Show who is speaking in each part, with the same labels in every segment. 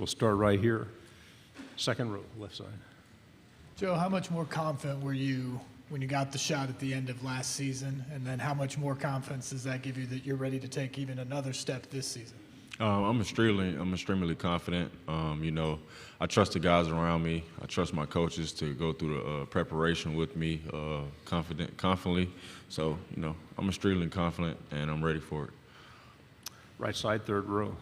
Speaker 1: We'll start right here. Second row, left side.
Speaker 2: Joe, how much more confident were you when you got the shot at the end of last season? And then how much more confidence does that give you that you're ready to take even another step this season?
Speaker 3: I'm extremely confident. I trust the guys around me. I trust my coaches to go through the preparation with me confidently. So, I'm extremely confident, and I'm ready for it.
Speaker 1: Right side, third row.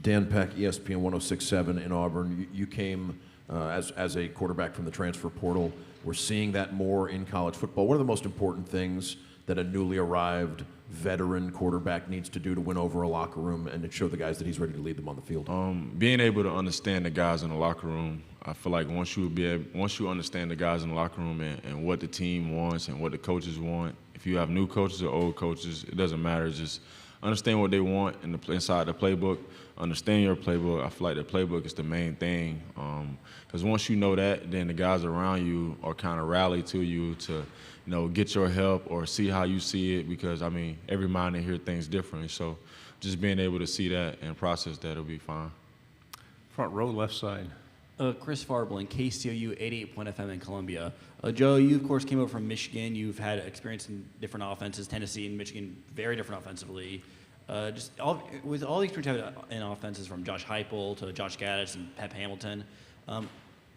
Speaker 4: Dan Peck, ESPN 106.7 in Auburn. You came as a quarterback from the transfer portal. We're seeing that more in college football. What are the most important things that a newly arrived veteran quarterback needs to do to win over a locker room and to show the guys that he's ready to lead them on the field?
Speaker 3: Being able to understand the guys in the locker room. I feel like once you understand the guys in the locker room and what the team wants and what the coaches want, if you have new coaches or old coaches, it doesn't matter. Just understand what they want inside the playbook. Understand your playbook. I feel like the playbook is the main thing. Because once you know that, then the guys around you are kind of rally to you to, get your help or see how you see it. Because every mind in here thinks differently. So, just being able to see that and process that will be fine.
Speaker 1: Front row, left side.
Speaker 5: Chris Farbling, KCOU 88.1 FM in Columbia. Joe, you of course came over from Michigan. You've had experience in different offenses. Tennessee and Michigan, very different offensively. With all these types in offenses, from Josh Heupel to Josh Gaddis and Pep Hamilton,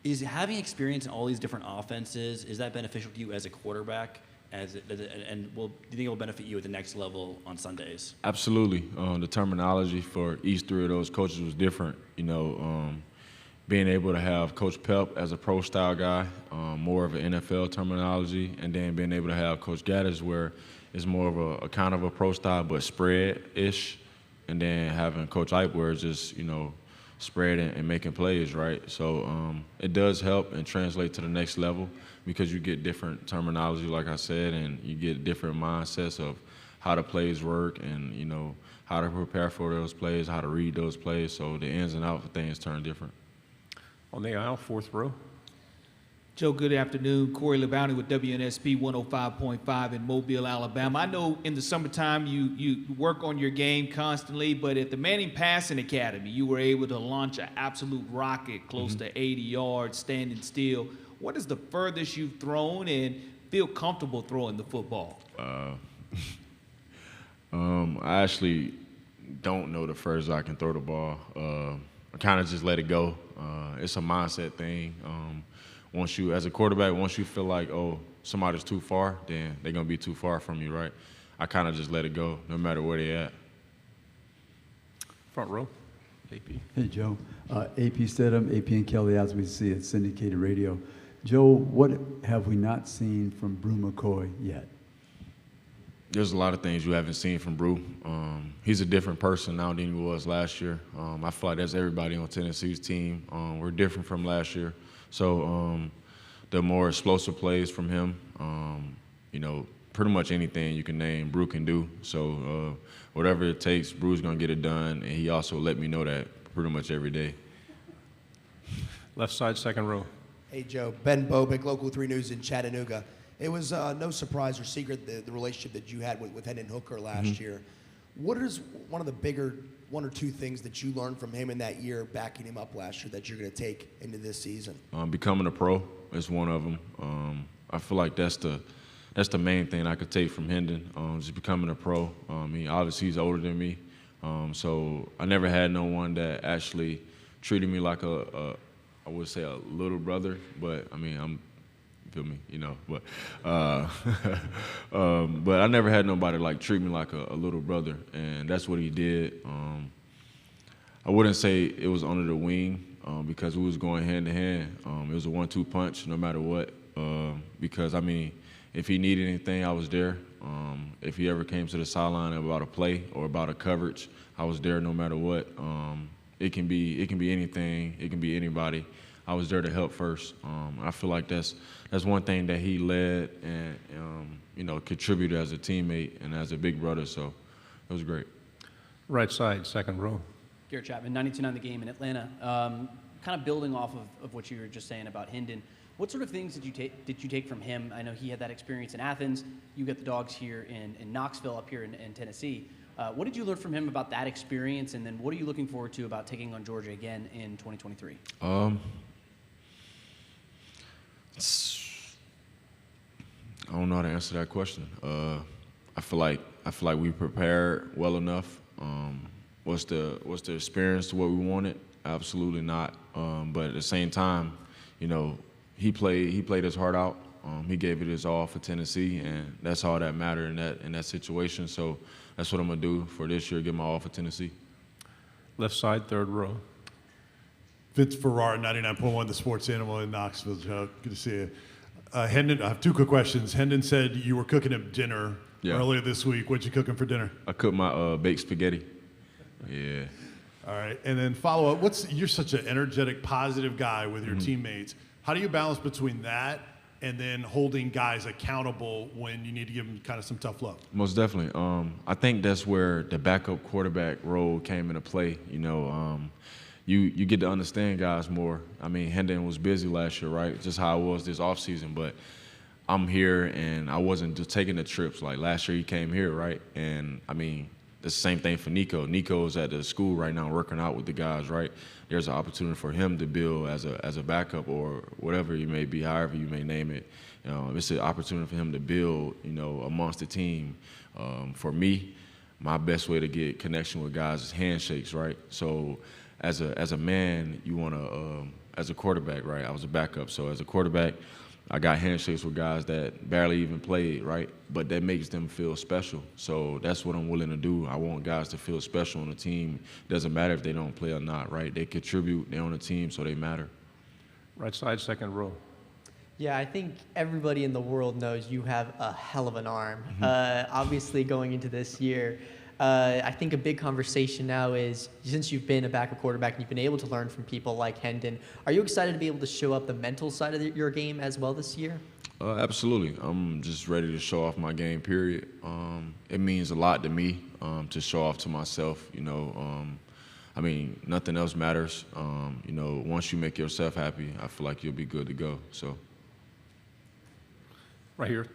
Speaker 5: is having experience in all these different offenses, is that beneficial to you as a quarterback? Do you think it will benefit you at the next level on Sundays?
Speaker 3: Absolutely. The terminology for each three of those coaches was different. Being able to have Coach Pep as a pro-style guy, more of an NFL terminology, and then being able to have Coach Gaddis where it's more of a kind of a pro-style but spread-ish, and then having Coach Ike where it's just, spread and making plays, right? So it does help and translate to the next level because you get different terminology, like I said, and you get different mindsets of how the plays work and, how to prepare for those plays, how to read those plays. So the ins and outs of things turn different.
Speaker 1: On the aisle, fourth row.
Speaker 6: Joe, good afternoon. Corey LeBounty with WNSP 105.5 in Mobile, Alabama. I know in the summertime you work on your game constantly, but at the Manning Passing Academy, you were able to launch an absolute rocket close to 80 yards, standing still. What is the furthest you've thrown and feel comfortable throwing the football?
Speaker 3: I actually don't know the furthest I can throw the ball. I kind of just let it go. It's a mindset thing. As a quarterback, once you feel like, somebody's too far, then they're going to be too far from you, right? I kind of just let it go, no matter where they at.
Speaker 1: Front row, AP.
Speaker 7: Hey, Joe. AP Stedham, AP and Kelly, as we see it, syndicated radio. Joe, what have we not seen from Brew McCoy yet?
Speaker 3: There's a lot of things you haven't seen from Brew. He's a different person now than he was last year. I feel like that's everybody on Tennessee's team. We're different from last year. So the more explosive plays from him, pretty much anything you can name, Brew can do. So whatever it takes, Brew's going to get it done. And he also let me know that pretty much every day.
Speaker 1: Left side, second row.
Speaker 8: Hey, Joe. Ben Bobick, Local 3 News in Chattanooga. It was no surprise or secret the relationship that you had with Hendon Hooker last year. What is one of the bigger one or two things that you learned from him in that year, backing him up last year, that you're going to take into this season?
Speaker 3: Becoming a pro is one of them. I feel like that's the main thing I could take from Hendon, just becoming a pro. Obviously he's older than me, so I never had no one that actually treated me like I would say a little brother, but feel me, but but I never had nobody treat me like a little brother, and that's what he did. I wouldn't say it was under the wing because we was going hand to hand. It was a 1-2 punch no matter what, because if he needed anything, I was there. If he ever came to the sideline about a play or about a coverage, I was there no matter what. It can be anything, it can be anybody. I was there to help first. I feel like that's one thing that he led and contributed as a teammate and as a big brother. So it was great.
Speaker 1: Right side, second row.
Speaker 5: Garrett Chapman, 92.9 The Game in Atlanta. Kind of building off of what you were just saying about Hendon, what sort of things did you take from him? I know he had that experience in Athens. You got the Dogs here in Knoxville, up here in Tennessee.
Speaker 9: What did you learn from him about that experience, and then what are you looking forward to about taking on Georgia again in 2023?
Speaker 3: I don't know how to answer that question. I feel like we prepared well enough. What's the experience to what we wanted? Absolutely not. But at the same time, you know, he played his heart out. He gave it his all for Tennessee, and that's all that mattered in that situation. So that's what I'm gonna do for this year: give my all for Tennessee.
Speaker 1: Left side, third row.
Speaker 10: Vince Ferrara, 99.1 The Sports Animal in Knoxville. Joe, good to see you. Hendon, I have two quick questions. Hendon said you were cooking him dinner earlier this week. What'd you cook him for dinner?
Speaker 3: I cooked my baked spaghetti. Yeah.
Speaker 10: All right, and then follow up. You're such an energetic, positive guy with your teammates. How do you balance between that and then holding guys accountable when you need to give them kind of some tough love?
Speaker 3: Most definitely. I think that's where the backup quarterback role came into play. You know, you get to understand guys more. I mean, Hendon was busy last year, right? Just how I was this offseason, but I'm here and I wasn't just taking the trips. Like last year he came here, right? And I mean, the same thing for Nico. Nico's at the school right now working out with the guys, right? There's an opportunity for him to build as a backup or whatever you may be, however you may name it. It's an opportunity for him to build, you know, amongst the team. For me, my best way to get connection with guys is handshakes, right? So as a man, you want to, as a quarterback, right? I was a backup, so as a quarterback, I got handshakes with guys that barely even played, right? But that makes them feel special. So that's what I'm willing to do. I want guys to feel special on the team. Doesn't matter if they don't play or not, right? They contribute, they're on the team, so they matter.
Speaker 1: Right side, second row.
Speaker 11: Yeah, I think everybody in the world knows you have a hell of an arm. Obviously, going into this year, I think a big conversation now is, since you've been a backup quarterback and you've been able to learn from people like Hendon, are you excited to be able to show up the mental side of your game as well this year?
Speaker 3: Absolutely. I'm just ready to show off my game, period. It means a lot to me to show off to myself, you know. I mean, nothing else matters. You know, once you make yourself happy, I feel like you'll be good to go. So.
Speaker 1: Right here.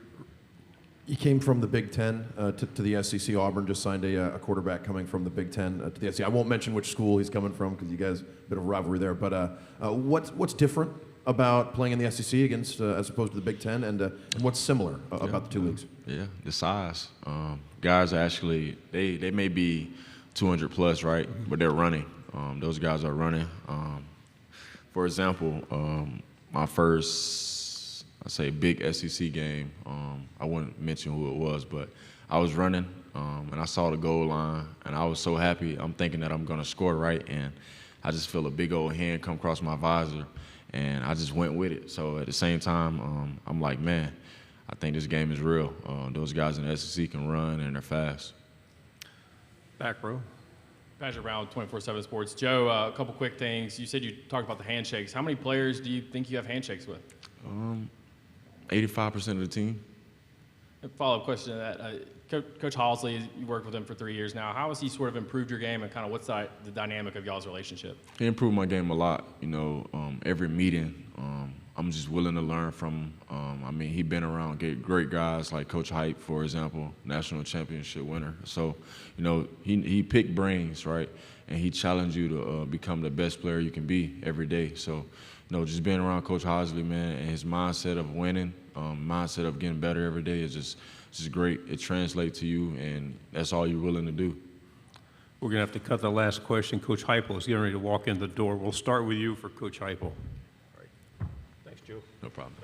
Speaker 4: You came from the Big Ten to the SEC. Auburn just signed a quarterback coming from the Big Ten to the SEC. I won't mention which school he's coming from because you guys a bit of a rivalry there. But what's different about playing in the SEC against as opposed to the Big Ten, and what's similar about the two leagues?
Speaker 3: Yeah, the size. Guys are actually they may be 200 plus, right? But they're running. Those guys are running. For example, my first, I say, big SEC game. I wouldn't mention who it was, but I was running and I saw the goal line and I was so happy. I'm thinking that I'm gonna score, right? And I just feel a big old hand come across my visor and I just went with it. So at the same time, I'm like, man, I think this game is real. Those guys in the SEC can run and they're fast.
Speaker 1: Back row.
Speaker 12: Patrick Brown, 24/7 Sports. Joe, a couple quick things. You said you talked about the handshakes. How many players do you think you have handshakes with?
Speaker 3: 85% of the team.
Speaker 12: A follow-up question to that. Coach Heisley, you worked with him for 3 years now. How has he sort of improved your game, and kind of what's the dynamic of y'all's relationship?
Speaker 3: He improved my game a lot. You know, every meeting, I'm just willing to learn from him. I mean, he's been around great guys like Coach Heisley, for example, national championship winner. So, you know, he picked brains, right? And he challenged you to become the best player you can be every day. So, you know, just being around Coach Heisley, man, and his mindset of winning, mindset of getting better every day is just great. It translates to you, and that's all you're willing to do.
Speaker 1: We're going to have to cut the last question. Coach Heupel is getting ready to walk in the door. We'll start with you for Coach Heupel. All right. Thanks, Joe.
Speaker 3: No problem.